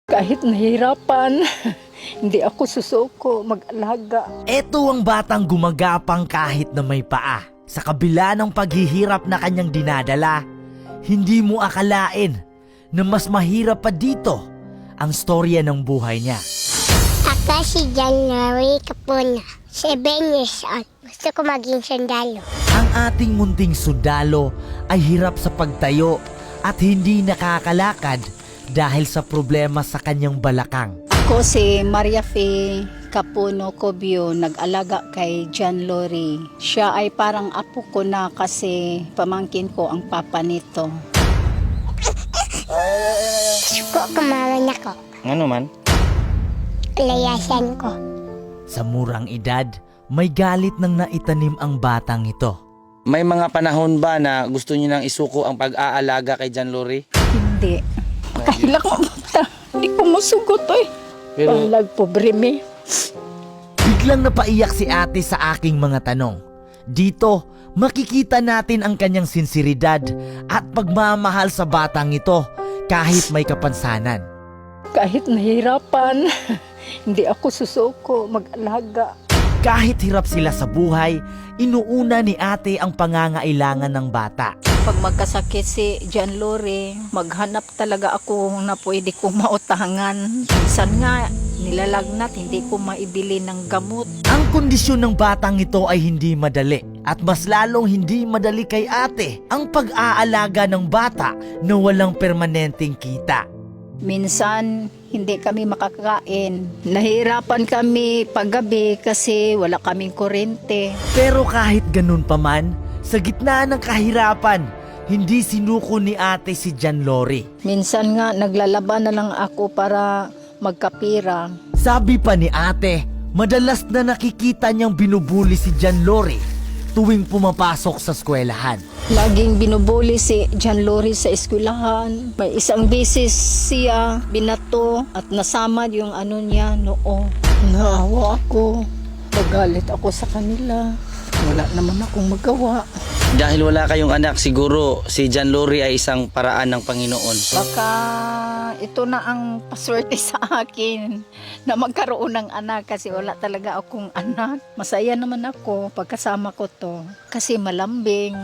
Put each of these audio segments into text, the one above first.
Kahit nahirapan, hindi ako susuko mag-alaga. Ito ang batang gumagapang kahit na may paa. Sa kabila ng paghihirap na kanyang dinadala, hindi mo akalain na mas mahirap pa dito ang storya ng buhay niya. Ako si January Capuna, 7 years old. Gusto ko maging sundalo. Ang ating munting sundalo ay hirap sa pagtayo at hindi nakakalakad dahil sa problema sa kanyang balakang. Ako si Maria Fe Capuno Cobio, nag-alaga kay John Lori. Siya ay parang apo ko na kasi pamangkin ko ang papa nito. Suko kumaman ako. Ano man? Layasan ko. Sa murang edad, may galit nang naitanim ang batang ito. May mga panahon ba na gusto niyo nang isuko ang pag-aalaga kay John Lori? Hindi. Kahilak mo bata. Hindi ko masugot eh. Pero- Palag pobre me. Biglang napaiyak si ate sa aking mga tanong. Dito, makikita natin ang kanyang sinseridad at pagmamahal sa batang ito kahit may kapansanan. Kahit nahirapan, hindi ako susuko mag-alaga. Kahit hirap sila sa buhay, inuuna ni ate ang pangangailangan ng bata. Pag magkasakit si John Lori, maghanap talaga ako na pwede kong mautangan. Minsan nga, nilalagnat, hindi ko maibili ng gamot. Ang kondisyon ng batang ito ay hindi madali at mas lalong hindi madali kay ate ang pag-aalaga ng bata na walang permanenteng kita. Minsan, hindi kami makakain. Nahirapan kami paggabi kasi wala kaming kuryente. Pero kahit ganun pa man, sa gitna ng kahirapan, hindi sinuko ni ate si John Lori. Minsan nga, naglalaban na lang ako para magkapira. Sabi pa ni ate, madalas na nakikita niyang binubuli si John Lori tuwing pumapasok sa eskwelahan. Laging binubuli si John Lori sa eskwelahan. May isang beses siya binato at nasamad yung ano niya noo. Naawa ako. Pagalit ako sa kanila. Wala naman akong magawa. Dahil wala kayong anak, siguro si John Lori ay isang paraan ng Panginoon. Baka ito na ang paswerte sa akin na magkaroon ng anak kasi wala talaga akong anak. Masaya naman ako pagkasama ko to kasi malambing.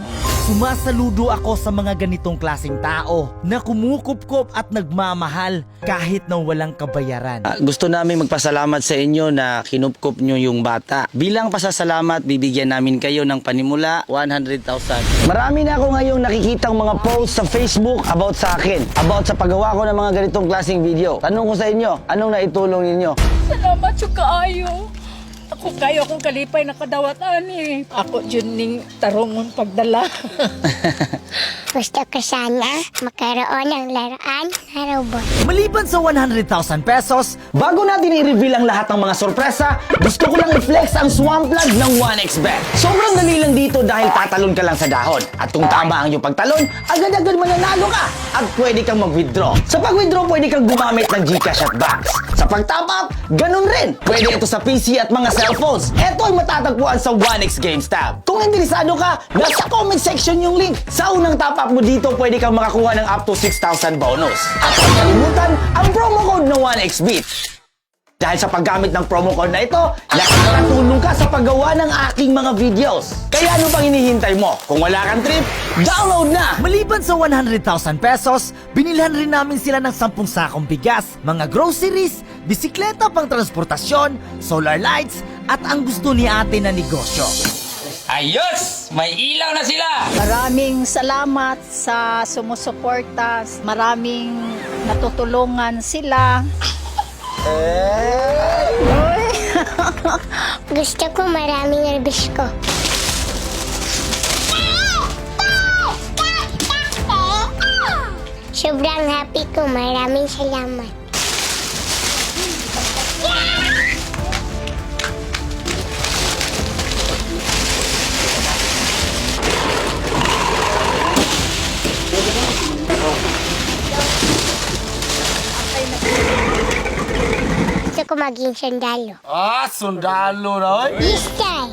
Sumasaludo ako sa mga ganitong klaseng tao na kumukupkop at nagmamahal kahit na walang kabayaran. Gusto namin magpasalamat sa inyo na kinupkup nyo yung bata. Bilang pasasalamat, bibigyan namin kayo ng panimula 100,000. Marami na ako ngayong nakikitang mga posts sa Facebook about sa akin. About sa paggawa ko ng mga ganitong klaseng video. Tanong ko sa inyo, anong naitulong ninyo? Salamat yung kaayo. Ako kayo akong kalipay nakadawatan eh. Ako dyan ning tarungon pagdala. Gusto ko sana makaroon ng laruan na robot. Maliban sa 100,000 pesos, Bago natin i-reveal ang lahat ng mga sorpresa, gusto ko lang i-flex ang Swampland ng 1xBet. Sobrang dali lang dito dahil tatalon ka lang sa dahon. At kung tama ang iyong pagtalon, agad-agad mananalo ka at pwede kang mag-withdraw. Sa pag-withdraw, pwede kang gumamit ng GCash at Banks. Sa pag-top up, ganun rin. Pwede ito sa PC at mga cellphones. Ito ay matatagpuan sa 1x Games tab. Kung interesado ka, nasa comment section yung link. Sa unang top up mo dito, pwede kang makakuha ng up to 6,000 bonus. At huwag kalimutan ang promo code na 1xBeat. Dahil sa paggamit ng promo code na ito, nakakatulong ka sa paggawa ng aking mga videos. Kaya ano pang hinihintay mo? Kung wala kang trip, download na! maliban sa 100,000 pesos, binilhan rin namin sila ng 10 sakong bigas, mga groceries, bisikleta pang transportasyon, solar lights, at ang gusto ni ate na negosyo. Ayos! May ilaw na sila! Maraming salamat sa sumusuporta. Maraming natutulungan sila. Gusto ko maraming rubis ko. Sobrang happy ko. Maraming salamat. Gusto ko maging sundalo. Ah, sundalo na! This time.